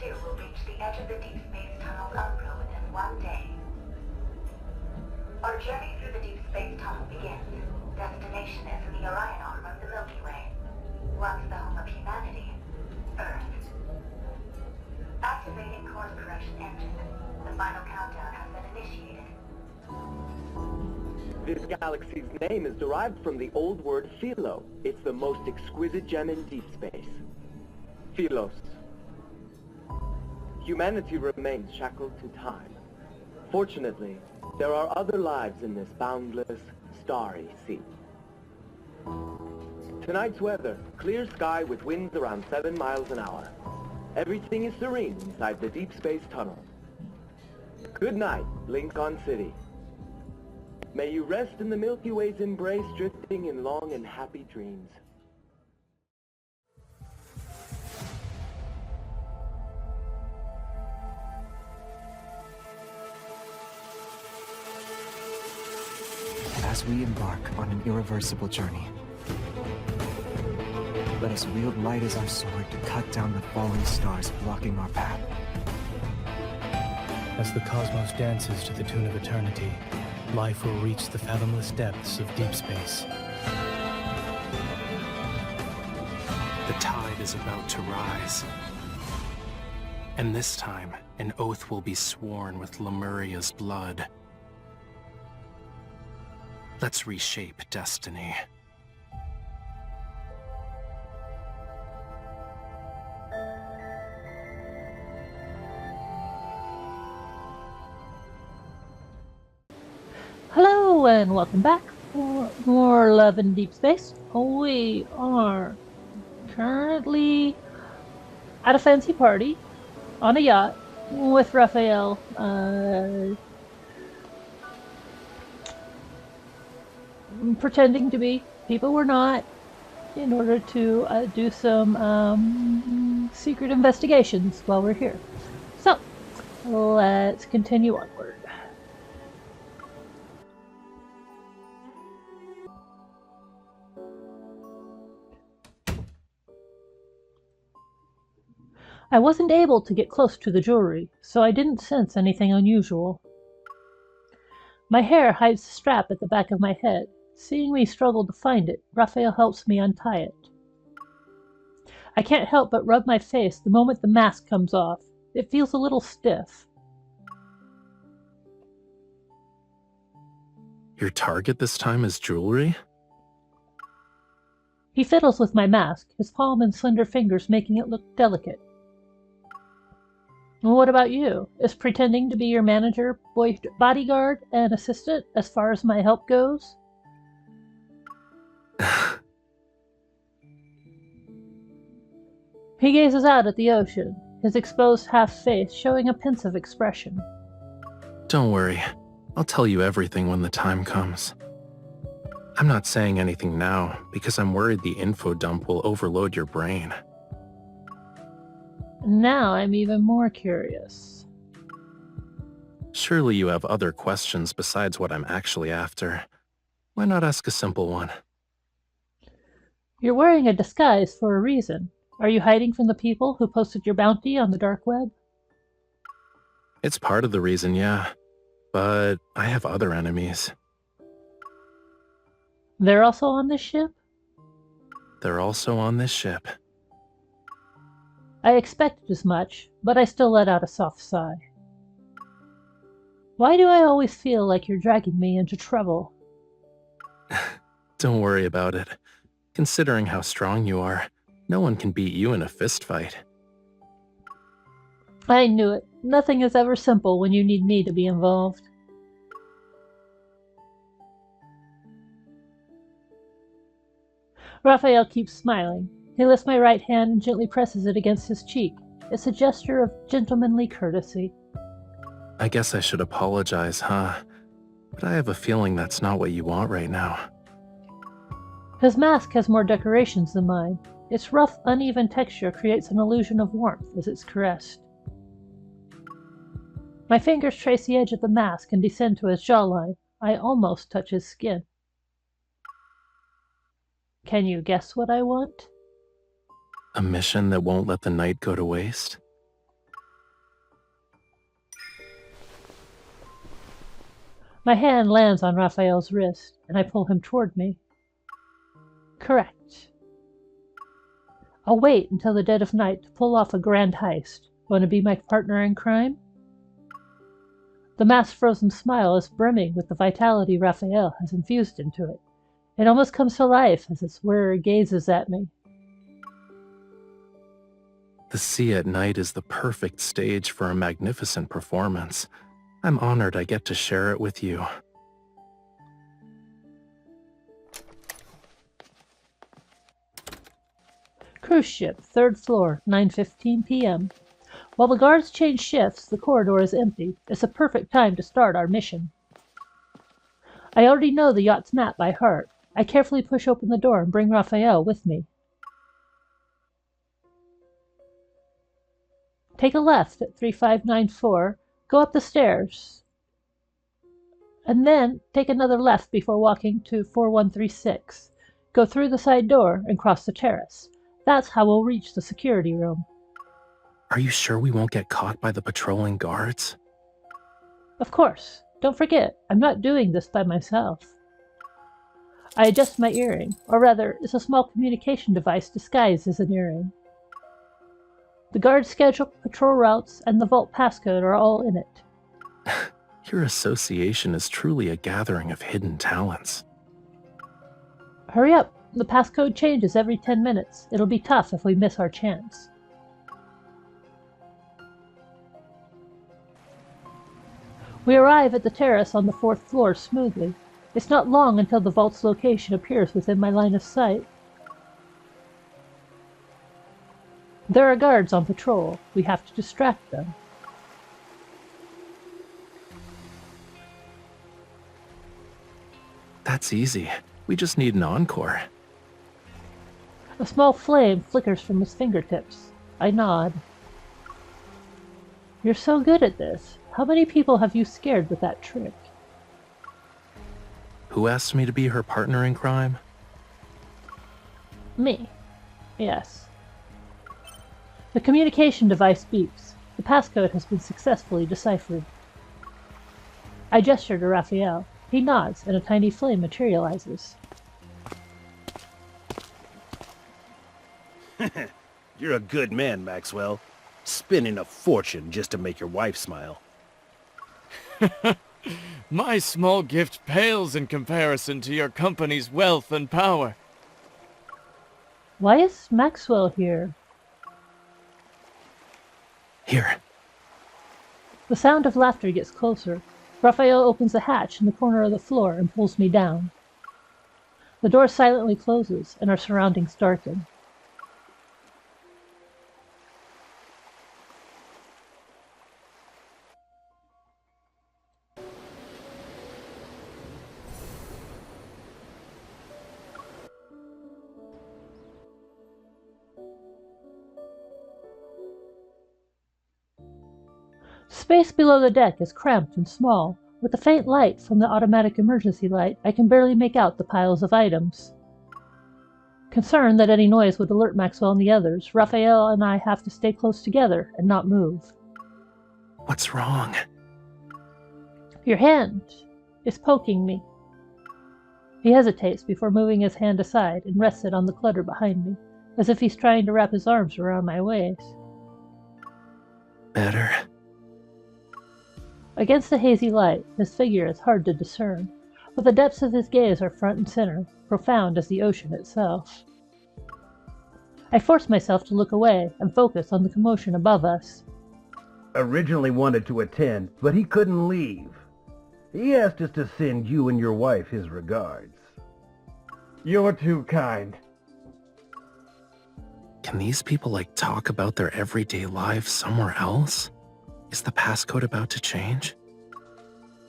2 will reach the edge of the DeepSpace tunnel's umbra within 1 day. Our journey through the DeepSpace tunnel begins. Destination is in the Orion arm of the Milky Way. Once the home of humanity, Earth. Activating course correction engine. The final countdown has been initiated. This galaxy's name is derived from the old word philo. It's the most exquisite gem in deep space. Philos. Humanity remains shackled to time. Fortunately, there are other lives in this boundless, starry sea. Tonight's weather, clear sky with winds around 7 miles an hour. Everything is serene inside the deep space tunnel. Good night, Lincoln City. May you rest in the Milky Way's embrace, drifting in long and happy dreams. As we embark on an irreversible journey, let us wield light as our sword to cut down the falling stars blocking our path. As the cosmos dances to the tune of eternity, life will reach the fathomless depths of deep space. The tide is about to rise. And this time, an oath will be sworn with Lemuria's blood. Let's reshape destiny. Hello and welcome back for more Love in Deep Space. We are currently at a fancy party on a yacht with Raphael. Pretending to be people we're not in order to do some secret investigations while we're here. So, let's continue onward. I wasn't able to get close to the jewelry, so I didn't sense anything unusual. My hair hides the strap at the back of my head. Seeing me struggle to find it, Raphael helps me untie it. I can't help but rub my face the moment the mask comes off. It feels a little stiff. Your target this time is jewelry? He fiddles with my mask, his palm and slender fingers making it look delicate. What about you? Is pretending to be your manager, bodyguard, and assistant as far as my help goes? He gazes out at the ocean, his exposed half-face showing a pensive expression. Don't worry. I'll tell you everything when the time comes. I'm not saying anything now because I'm worried the info dump will overload your brain. Now I'm even more curious. Surely you have other questions besides what I'm actually after. Why not ask a simple one? You're wearing a disguise for a reason. Are you hiding from the people who posted your bounty on the dark web? It's part of the reason, yeah. But I have other enemies. They're also on this ship? They're also on this ship. I expected as much, but I still let out a soft sigh. Why do I always feel like you're dragging me into trouble? Don't worry about it. Considering how strong you are, no one can beat you in a fistfight. I knew it. Nothing is ever simple when you need me to be involved. Raphael keeps smiling. He lifts my right hand and gently presses it against his cheek. It's a gesture of gentlemanly courtesy. I guess I should apologize, huh? But I have a feeling that's not what you want right now. His mask has more decorations than mine. Its rough, uneven texture creates an illusion of warmth as it's caressed. My fingers trace the edge of the mask and descend to his jawline. I almost touch his skin. Can you guess what I want? A mission that won't let the night go to waste? My hand lands on Raphael's wrist, and I pull him toward me. Correct. I'll wait until the dead of night to pull off a grand heist. Want to be my partner in crime? The masked frozen smile is brimming with the vitality Raphael has infused into it. It almost comes to life as its wearer gazes at me. The sea at night is the perfect stage for a magnificent performance. I'm honored I get to share it with you. Cruise ship, 3rd floor, 9:15 p.m. While the guards change shifts, the corridor is empty. It's a perfect time to start our mission. I already know the yacht's map by heart. I carefully push open the door and bring Raphael with me. Take a left at 3594, go up the stairs, and then take another left before walking to 4136. Go through the side door and cross the terrace. That's how we'll reach the security room. Are you sure we won't get caught by the patrolling guards? Of course. Don't forget, I'm not doing this by myself. I adjust my earring, or rather, it's a small communication device disguised as an earring. The guard's schedule, patrol routes, and the vault passcode are all in it. Your association is truly a gathering of hidden talents. Hurry up, the passcode changes every 10 minutes. It'll be tough if we miss our chance. We arrive at the terrace on the 4th floor smoothly. It's not long until the vault's location appears within my line of sight. There are guards on patrol. We have to distract them. That's easy. We just need an encore. A small flame flickers from his fingertips. I nod. You're so good at this. How many people have you scared with that trick? Who asked me to be her partner in crime? Me. Yes. The communication device beeps. The passcode has been successfully deciphered. I gesture to Raphael. He nods, and a tiny flame materializes. You're a good man, Maxwell. Spending a fortune just to make your wife smile. My small gift pales in comparison to your company's wealth and power. Why is Maxwell here? Here. The sound of laughter gets closer. Raphael opens a hatch in the corner of the floor and pulls me down. The door silently closes, and our surroundings darken. Space below the deck is cramped and small. With the faint light from the automatic emergency light, I can barely make out the piles of items. Concerned that any noise would alert Maxwell and the others, Raphael and I have to stay close together and not move. What's wrong? Your hand is poking me. He hesitates before moving his hand aside and rests it on the clutter behind me, as if he's trying to wrap his arms around my waist. Better. Against the hazy light, his figure is hard to discern, but the depths of his gaze are front and center, profound as the ocean itself. I force myself to look away and focus on the commotion above us. Originally wanted to attend, but he couldn't leave. He asked us to send you and your wife his regards. You're too kind. Can these people, talk about their everyday lives somewhere else? Is the passcode about to change?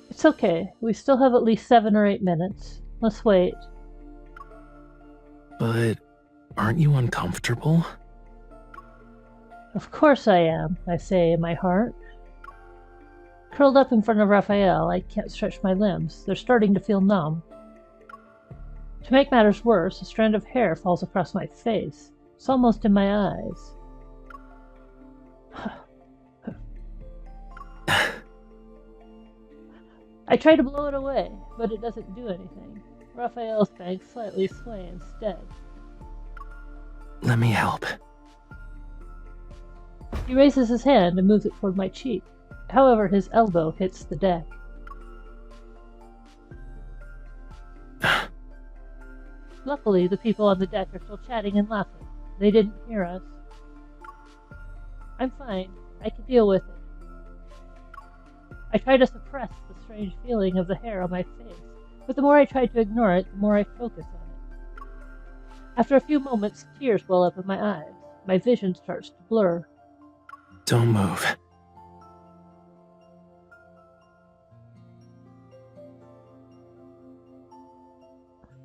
It's okay. We still have at least 7 or 8 minutes. Let's wait. But aren't you uncomfortable? Of course I am, I say in my heart. Curled up in front of Raphael, I can't stretch my limbs. They're starting to feel numb. To make matters worse, a strand of hair falls across my face. It's almost in my eyes. I try to blow it away, but it doesn't do anything. Raphael's bangs slightly sway instead. Let me help. He raises his hand and moves it toward my cheek. However, his elbow hits the deck. Luckily, the people on the deck are still chatting and laughing. They didn't hear us. I'm fine. I can deal with it. I try to suppress the strange feeling of the hair on my face, but the more I try to ignore it, the more I focus on it. After a few moments, tears well up in my eyes. My vision starts to blur. Don't move.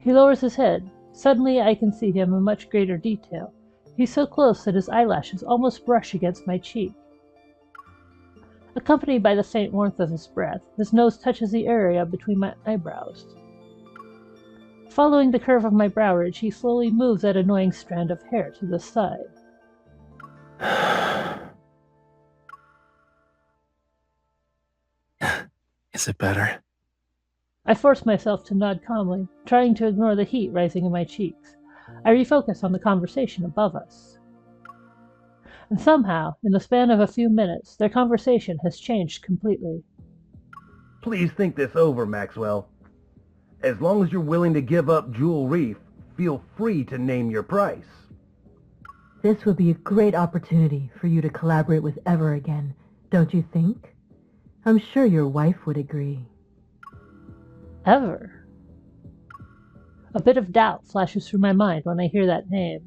He lowers his head. Suddenly, I can see him in much greater detail. He's so close that his eyelashes almost brush against my cheek. Accompanied by the faint warmth of his breath, his nose touches the area between my eyebrows. Following the curve of my brow ridge, he slowly moves that annoying strand of hair to the side. Is it better? I force myself to nod calmly, trying to ignore the heat rising in my cheeks. I refocus on the conversation above us. And somehow, in the span of a few minutes, their conversation has changed completely. Please think this over, Maxwell. As long as you're willing to give up Jewel Reef, feel free to name your price. This would be a great opportunity for you to collaborate with Ever again, don't you think? I'm sure your wife would agree. Ever? A bit of doubt flashes through my mind when I hear that name.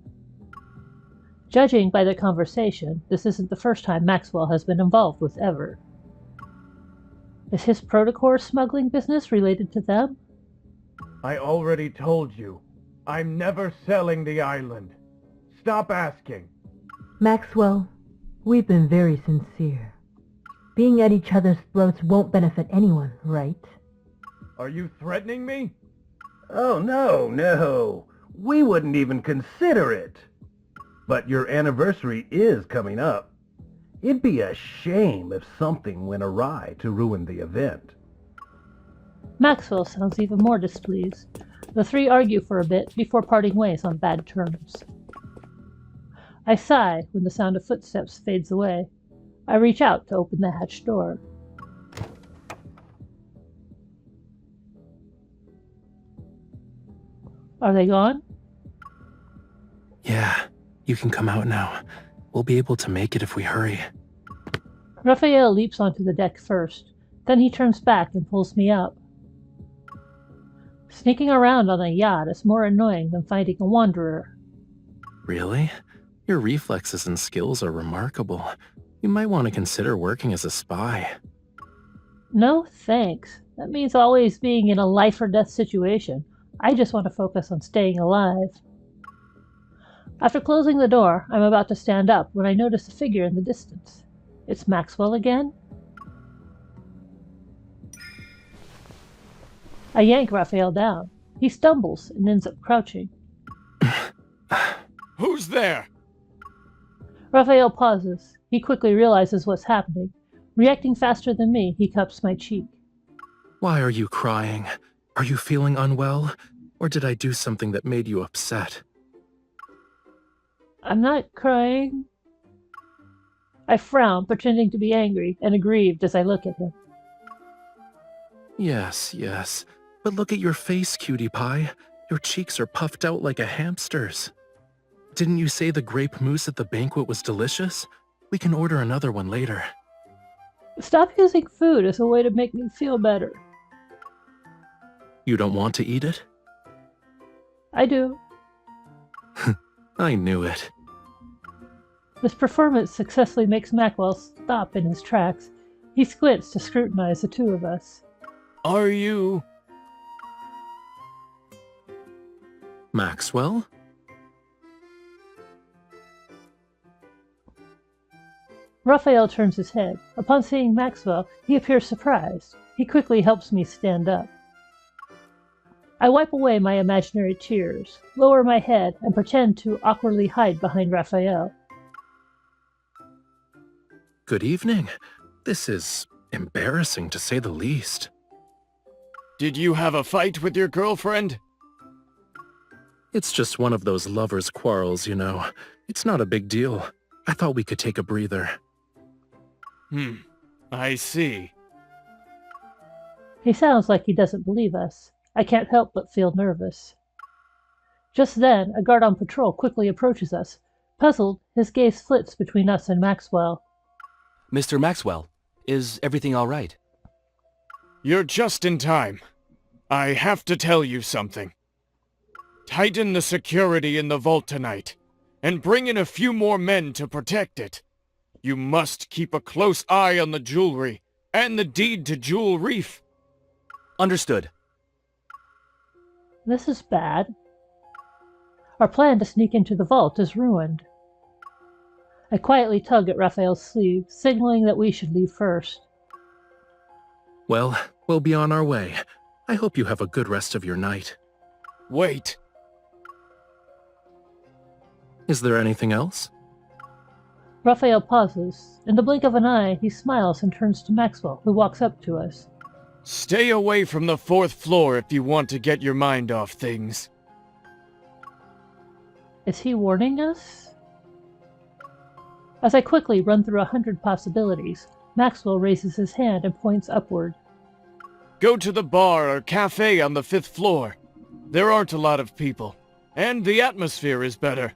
Judging by their conversation, this isn't the first time Maxwell has been involved with Ever. Is his protocore smuggling business related to them? I already told you. I'm never selling the island. Stop asking. Maxwell, we've been very sincere. Being at each other's throats won't benefit anyone, right? Are you threatening me? Oh, no. We wouldn't even consider it. But your anniversary is coming up. It'd be a shame if something went awry to ruin the event. Maxwell sounds even more displeased. The three argue for a bit before parting ways on bad terms. I sigh when the sound of footsteps fades away. I reach out to open the hatch door. Are they gone? Yeah, you can come out now. We'll be able to make it if we hurry. Raphael leaps onto the deck first. Then he turns back and pulls me up. Sneaking around on a yacht is more annoying than fighting a wanderer. Really? Your reflexes and skills are remarkable. You might want to consider working as a spy. No, thanks. That means always being in a life-or-death situation. I just want to focus on staying alive. After closing the door, I'm about to stand up when I notice a figure in the distance. It's Maxwell again? I yank Raphael down. He stumbles and ends up crouching. Who's there? Raphael pauses. He quickly realizes what's happening. Reacting faster than me, he cups my cheek. Why are you crying? Are you feeling unwell? Or did I do something that made you upset? I'm not crying. I frown, pretending to be angry and aggrieved as I look at him. Yes. But look at your face, cutie pie. Your cheeks are puffed out like a hamster's. Didn't you say the grape mousse at the banquet was delicious? We can order another one later. Stop using food as a way to make me feel better. You don't want to eat it? I do. I knew it. This performance successfully makes Maxwell stop in his tracks. He squints to scrutinize the two of us. Are you... Maxwell? Raphael turns his head. Upon seeing Maxwell, he appears surprised. He quickly helps me stand up. I wipe away my imaginary tears, lower my head, and pretend to awkwardly hide behind Raphael. Good evening. This is embarrassing to say the least. Did you have a fight with your girlfriend? It's just one of those lovers' quarrels, you know. It's not a big deal. I thought we could take a breather. I see. He sounds like he doesn't believe us. I can't help but feel nervous. Just then, a guard on patrol quickly approaches us. Puzzled, his gaze flits between us and Maxwell. Mr. Maxwell, is everything all right? You're just in time. I have to tell you something. Tighten the security in the vault tonight, and bring in a few more men to protect it. You must keep a close eye on the jewelry, and the deed to Jewel Reef. Understood. This is bad. Our plan to sneak into the vault is ruined. I quietly tug at Raphael's sleeve, signaling that we should leave first. Well, we'll be on our way. I hope you have a good rest of your night. Wait. Is there anything else? Raphael pauses. In the blink of an eye, he smiles and turns to Maxwell, who walks up to us. Stay away from the 4th floor if you want to get your mind off things. Is he warning us? As I quickly run through 100 possibilities, Maxwell raises his hand and points upward. Go to the bar or cafe on the 5th floor. There aren't a lot of people, and the atmosphere is better.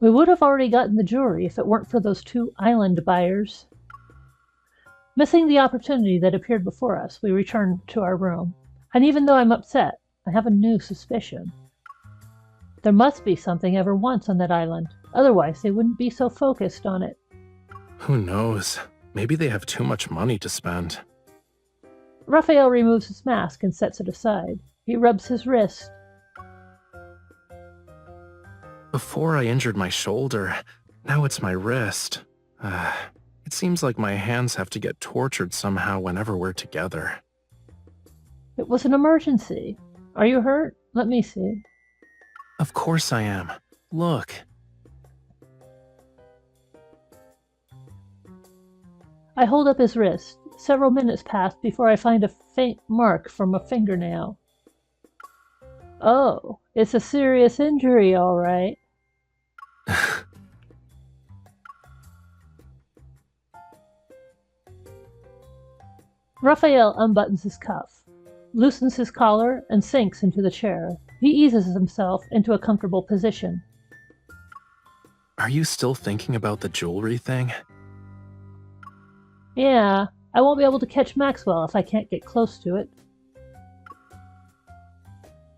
We would have already gotten the jewelry if it weren't for those 2 island buyers. Missing the opportunity that appeared before us, we return to our room. And even though I'm upset, I have a new suspicion. There must be something ever once on that island, otherwise they wouldn't be so focused on it. Who knows? Maybe they have too much money to spend. Raphael removes his mask and sets it aside. He rubs his wrist. Before I injured my shoulder, now it's my wrist. It seems like my hands have to get tortured somehow whenever we're together. It was an emergency. Are you hurt? Let me see. Of course I am. Look. I hold up his wrist. Several minutes pass before I find a faint mark from a fingernail. Oh, it's a serious injury, all right. Raphael unbuttons his cuff, loosens his collar, and sinks into the chair. He eases himself into a comfortable position. Are you still thinking about the jewelry thing? Yeah, I won't be able to catch Maxwell if I can't get close to it.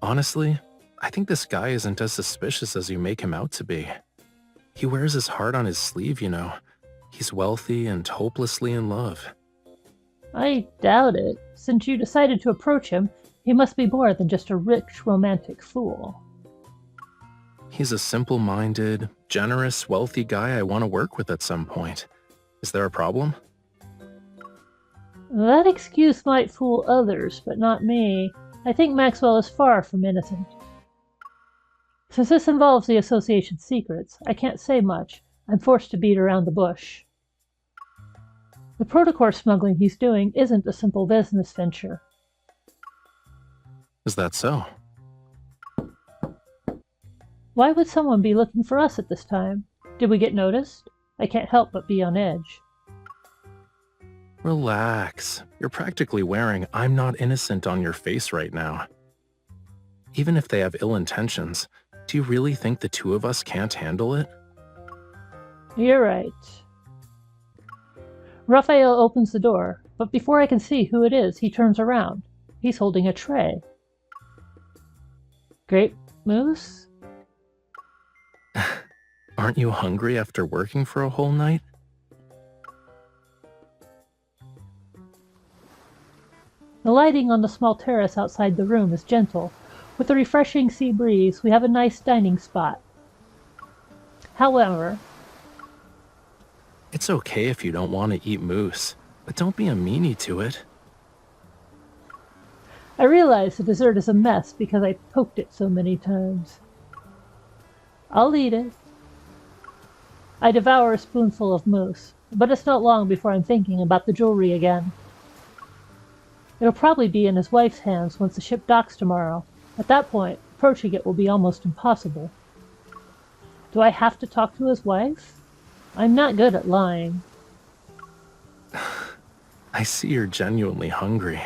Honestly, I think this guy isn't as suspicious as you make him out to be. He wears his heart on his sleeve, you know. He's wealthy and hopelessly in love. I doubt it. Since you decided to approach him, he must be more than just a rich, romantic fool. He's a simple-minded, generous, wealthy guy I want to work with at some point. Is there a problem? That excuse might fool others, but not me. I think Maxwell is far from innocent. Since this involves the association's secrets, I can't say much. I'm forced to beat around the bush. The protocore smuggling he's doing isn't a simple business venture. Is that so? Why would someone be looking for us at this time? Did we get noticed? I can't help but be on edge. Relax. You're practically wearing "I'm not innocent" on your face right now. Even if they have ill intentions, do you really think the 2 of us can't handle it? You're right. Raphael opens the door, but before I can see who it is, he turns around. He's holding a tray. Grape mousse? Aren't you hungry after working for a whole night? The lighting on the small terrace outside the room is gentle. With a refreshing sea breeze, we have a nice dining spot. However, It's okay if you don't want to eat moose, but don't be a meanie to it. I realize the dessert is a mess because I poked it so many times. I'll eat it. I devour a spoonful of mousse, but it's not long before I'm thinking about the jewelry again. It'll probably be in his wife's hands once the ship docks tomorrow. At that point, approaching it will be almost impossible. Do I have to talk to his wife? I'm not good at lying. I see you're genuinely hungry.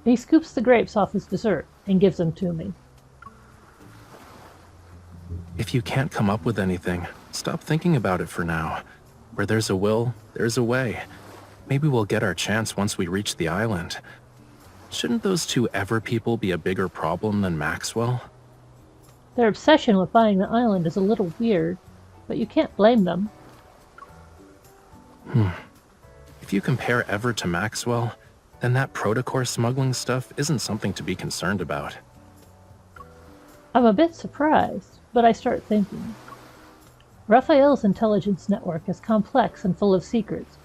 He scoops the grapes off his dessert and gives them to me. If you can't come up with anything, stop thinking about it for now. Where there's a will, there's a way. Maybe we'll get our chance once we reach the island. Shouldn't those two Ever people be a bigger problem than Maxwell? Their obsession with buying the island is a little weird, but you can't blame them. If you compare Ever to Maxwell, then that protocore smuggling stuff isn't something to be concerned about. I'm a bit surprised, but I start thinking. Raphael's intelligence network is complex and full of secrets.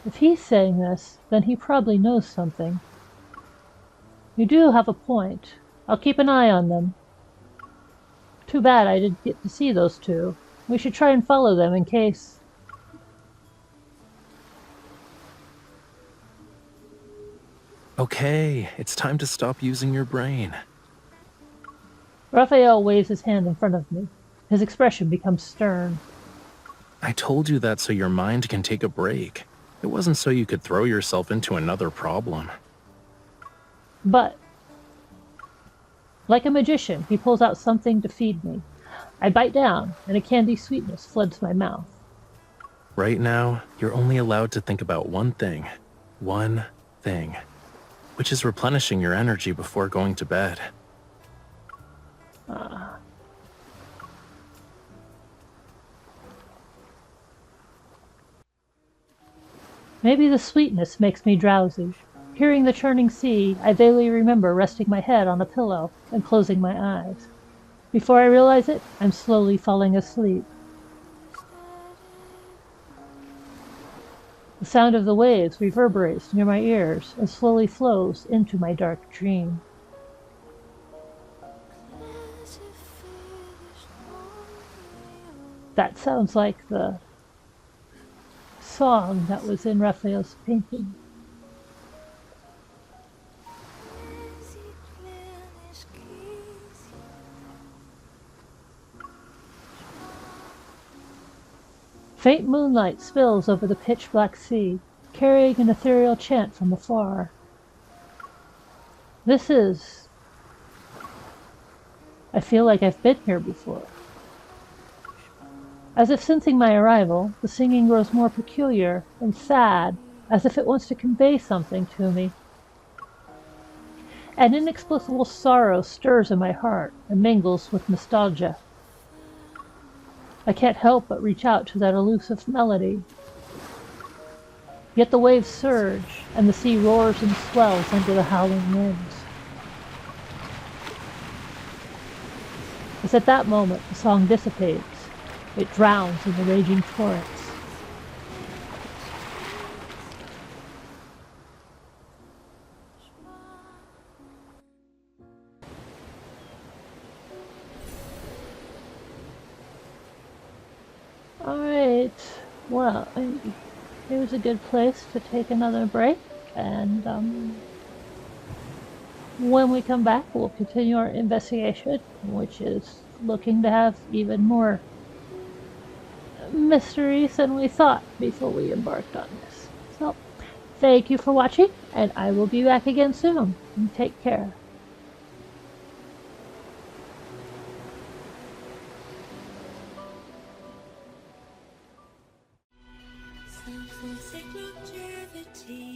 If he's saying this, then he probably knows something. You do have a point. I'll keep an eye on them. Too bad I didn't get to see those two. We should try and follow them in case... Okay, it's time to stop using your brain. Raphael waves his hand in front of me. His expression becomes stern. I told you that so your mind can take a break. It wasn't so you could throw yourself into another problem. But, like a magician, he pulls out something to feed me. I bite down, and a candy sweetness floods my mouth. Right now, you're only allowed to think about one thing. One thing. Which is replenishing your energy before going to bed. Maybe the sweetness makes me drowsy. Hearing the churning sea, I vaguely remember resting my head on a pillow and closing my eyes. Before I realize it, I'm slowly falling asleep. The sound of the waves reverberates near my ears and slowly flows into my dark dream. That sounds like the song that was in Raphael's painting. Faint moonlight spills over the pitch-black sea, carrying an ethereal chant from afar. This is... I feel like I've been here before. As if sensing my arrival, the singing grows more peculiar and sad, as if it wants to convey something to me. An inexplicable sorrow stirs in my heart and mingles with nostalgia. I can't help but reach out to that elusive melody. Yet the waves surge, and the sea roars and swells under the howling winds. As at that moment the song dissipates, it drowns in the raging torrents. Alright, well, here's a good place to take another break, and when we come back we'll continue our investigation, which is looking to have even more mysteries than we thought before we embarked on this. So, thank you for watching, and I will be back again soon. Take care. Something like longevity.